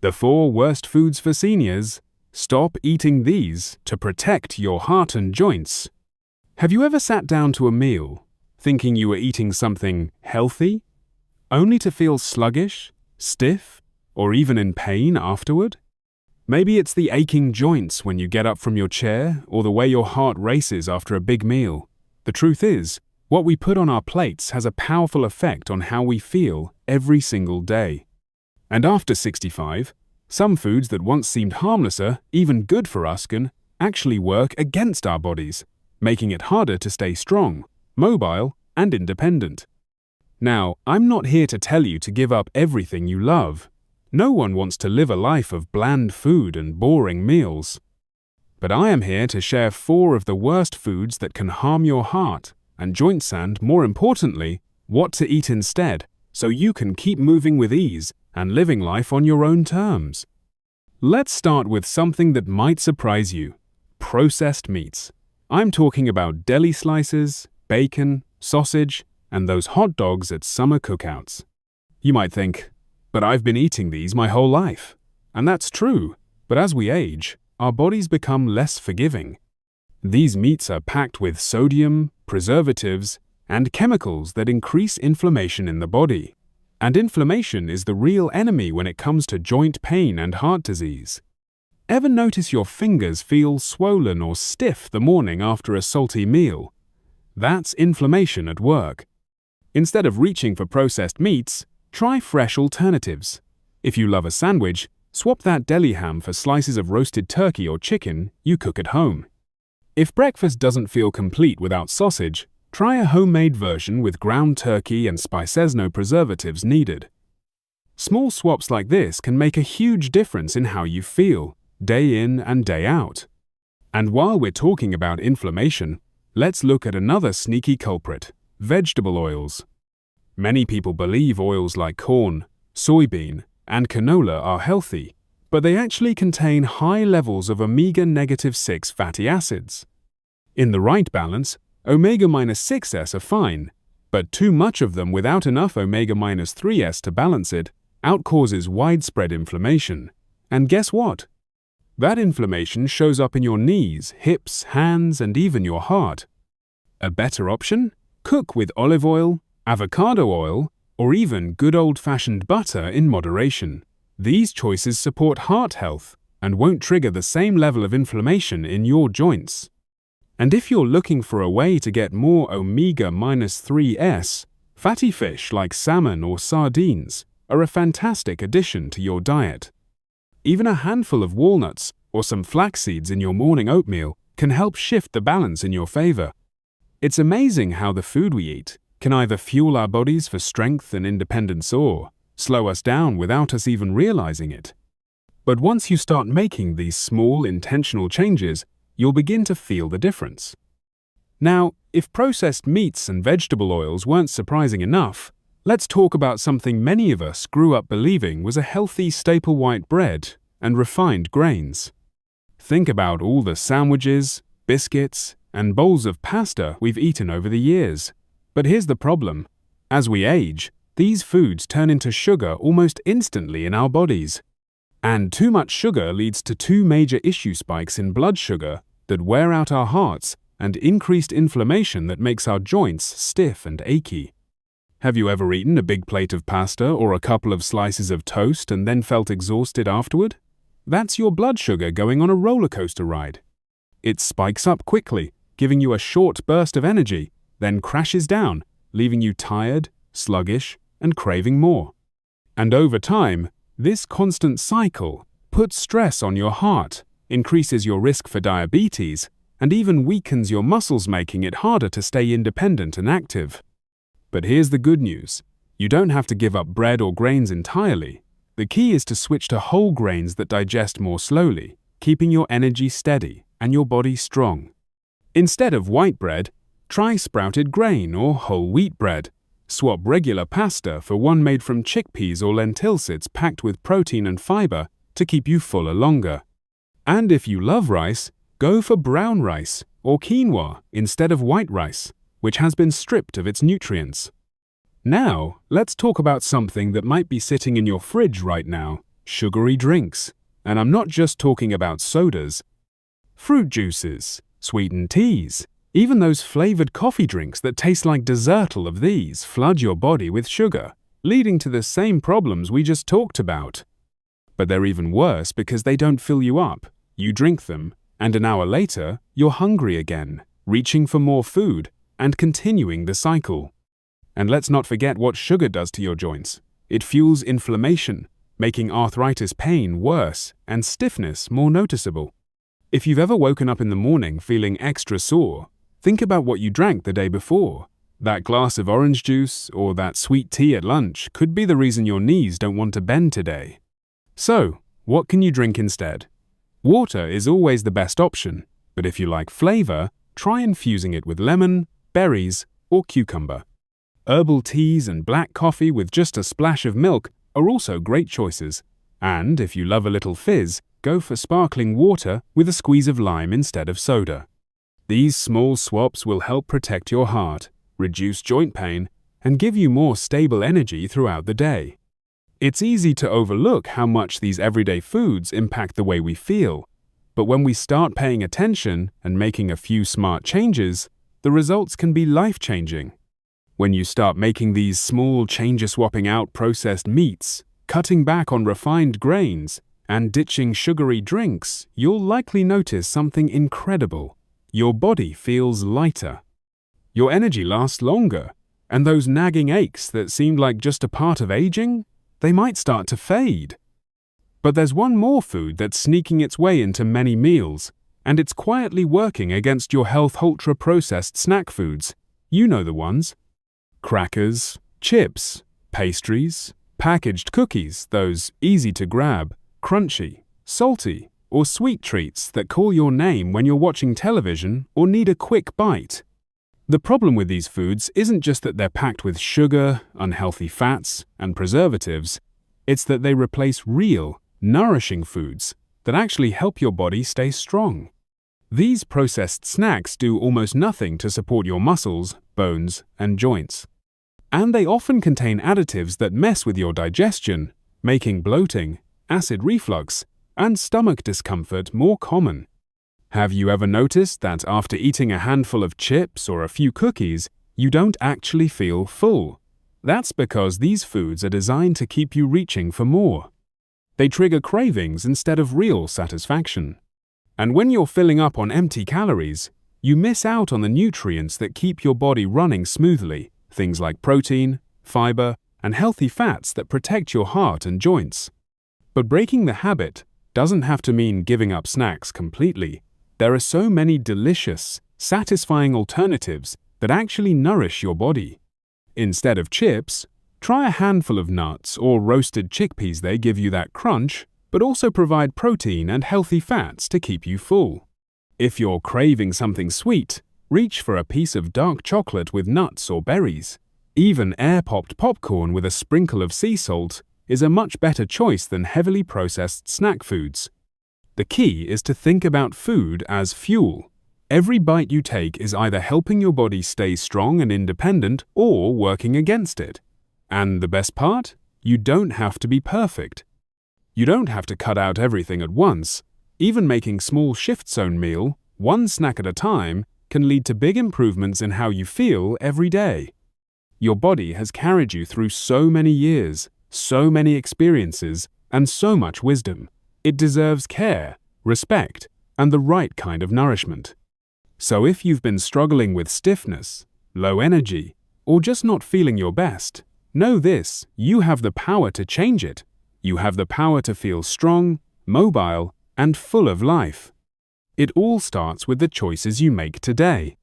The 4 worst foods for seniors. Stop eating these to protect your heart and joints. Have you ever sat down to a meal thinking you were eating something healthy, only to feel sluggish, stiff, or even in pain afterward? Maybe it's the aching joints when you get up from your chair or the way your heart races after a big meal. The truth is, what we put on our plates has a powerful effect on how we feel every single day. And after 65, some foods that once seemed harmless, even good for us, can actually work against our bodies, making it harder to stay strong, mobile, and independent. Now, I'm not here to tell you to give up everything you love. No one wants to live a life of bland food and boring meals. But I am here to share 4 of the worst foods that can harm your heart and joints and, more importantly, what to eat instead, so you can keep moving with ease and living life on your own terms. Let's start with something that might surprise you: processed meats. I'm talking about deli slices, bacon, sausage, and those hot dogs at summer cookouts. You might think, but I've been eating these my whole life. And that's true, but as we age, our bodies become less forgiving. These meats are packed with sodium, preservatives, and chemicals that increase inflammation in the body. And inflammation is the real enemy when it comes to joint pain and heart disease. Ever notice your fingers feel swollen or stiff the morning after a salty meal? That's inflammation at work. Instead of reaching for processed meats, try fresh alternatives. If you love a sandwich, swap that deli ham for slices of roasted turkey or chicken you cook at home. If breakfast doesn't feel complete without sausage, try a homemade version with ground turkey and spices, no preservatives needed. Small swaps like this can make a huge difference in how you feel, day in and day out. And while we're talking about inflammation, let's look at another sneaky culprit: vegetable oils. Many people believe oils like corn, soybean, and canola are healthy, but they actually contain high levels of omega-6 fatty acids. In the right balance, omega-6s are fine, but too much of them without enough omega-3s to balance it causes widespread inflammation. And guess what? That inflammation shows up in your knees, hips, hands, and even your heart. A better option? Cook with olive oil, avocado oil, or even good old-fashioned butter in moderation. These choices support heart health and won't trigger the same level of inflammation in your joints. And if you're looking for a way to get more omega-3s, fatty fish like salmon or sardines are a fantastic addition to your diet. Even a handful of walnuts or some flax seeds in your morning oatmeal can help shift the balance in your favor. It's amazing how the food we eat can either fuel our bodies for strength and independence or slow us down without us even realizing it. But once you start making these small, intentional changes, you'll begin to feel the difference. Now, if processed meats and vegetable oils weren't surprising enough, let's talk about something many of us grew up believing was a healthy staple: white bread and refined grains. Think about all the sandwiches, biscuits, and bowls of pasta we've eaten over the years. But here's the problem. As we age, these foods turn into sugar almost instantly in our bodies. And too much sugar leads to 2 major issue spikes in blood sugar that wear out our hearts and increased inflammation that makes our joints stiff and achy. Have you ever eaten a big plate of pasta or a couple of slices of toast and then felt exhausted afterward? That's your blood sugar going on a roller coaster ride. It spikes up quickly, giving you a short burst of energy, then crashes down, leaving you tired, sluggish, and craving more. And over time, this constant cycle puts stress on your heart, increases your risk for diabetes, and even weakens your muscles, making it harder to stay independent and active. But here's the good news. You don't have to give up bread or grains entirely. The key is to switch to whole grains that digest more slowly, keeping your energy steady and your body strong. Instead of white bread, try sprouted grain or whole wheat bread. Swap regular pasta for one made from chickpeas or lentil seeds packed with protein and fiber to keep you fuller longer. And if you love rice, go for brown rice or quinoa instead of white rice, which has been stripped of its nutrients. Now, let's talk about something that might be sitting in your fridge right now, sugary drinks, and I'm not just talking about sodas, fruit juices, sweetened teas, even those flavored coffee drinks that taste like dessert. All of these flood your body with sugar, leading to the same problems we just talked about. But they're even worse because they don't fill you up. You drink them, and an hour later, you're hungry again, reaching for more food and continuing the cycle. And let's not forget what sugar does to your joints. It fuels inflammation, making arthritis pain worse and stiffness more noticeable. If you've ever woken up in the morning feeling extra sore, think about what you drank the day before. That glass of orange juice or that sweet tea at lunch could be the reason your knees don't want to bend today. So, what can you drink instead? Water is always the best option, but if you like flavor, try infusing it with lemon, berries, or cucumber. Herbal teas and black coffee with just a splash of milk are also great choices. And if you love a little fizz, go for sparkling water with a squeeze of lime instead of soda. These small swaps will help protect your heart, reduce joint pain, and give you more stable energy throughout the day. It's easy to overlook how much these everyday foods impact the way we feel, but when we start paying attention and making a few smart changes, the results can be life-changing. When you start making these small changes, swapping out processed meats, cutting back on refined grains, and ditching sugary drinks, you'll likely notice something incredible. Your body feels lighter. Your energy lasts longer, and those nagging aches that seemed like just a part of aging, they might start to fade. But there's one more food that's sneaking its way into many meals, and it's quietly working against your health. Ultra-processed snack foods. You know the ones. Crackers, chips, pastries, packaged cookies, those easy-to-grab, crunchy, salty, or sweet treats that call your name when you're watching television or need a quick bite. The problem with these foods isn't just that they're packed with sugar, unhealthy fats, and preservatives. It's that they replace real, nourishing foods that actually help your body stay strong. These processed snacks do almost nothing to support your muscles, bones, and joints. And they often contain additives that mess with your digestion, making bloating, acid reflux, and stomach discomfort more common. Have you ever noticed that after eating a handful of chips or a few cookies, you don't actually feel full? That's because these foods are designed to keep you reaching for more. They trigger cravings instead of real satisfaction. And when you're filling up on empty calories, you miss out on the nutrients that keep your body running smoothly, things like protein, fiber, and healthy fats that protect your heart and joints. But breaking the habit doesn't have to mean giving up snacks completely. There are so many delicious, satisfying alternatives that actually nourish your body. Instead of chips, try a handful of nuts or roasted chickpeas. They give you that crunch, but also provide protein and healthy fats to keep you full. If you're craving something sweet, reach for a piece of dark chocolate with nuts or berries. Even air-popped popcorn with a sprinkle of sea salt is a much better choice than heavily processed snack foods. The key is to think about food as fuel. Every bite you take is either helping your body stay strong and independent or working against it. And the best part? You don't have to be perfect. You don't have to cut out everything at once. Even making small shifts on meal, one snack at a time, can lead to big improvements in how you feel every day. Your body has carried you through so many years, so many experiences, and so much wisdom. It deserves care, respect, and the right kind of nourishment. So if you've been struggling with stiffness, low energy, or just not feeling your best, know this: you have the power to change it. You have the power to feel strong, mobile, and full of life. It all starts with the choices you make today.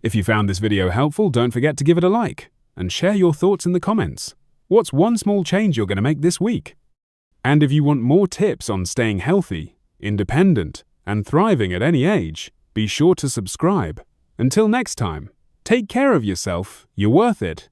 If you found this video helpful, don't forget to give it a like and share your thoughts in the comments. What's one small change you're going to make this week? And if you want more tips on staying healthy, independent, and thriving at any age, be sure to subscribe. Until next time, take care of yourself, you're worth it,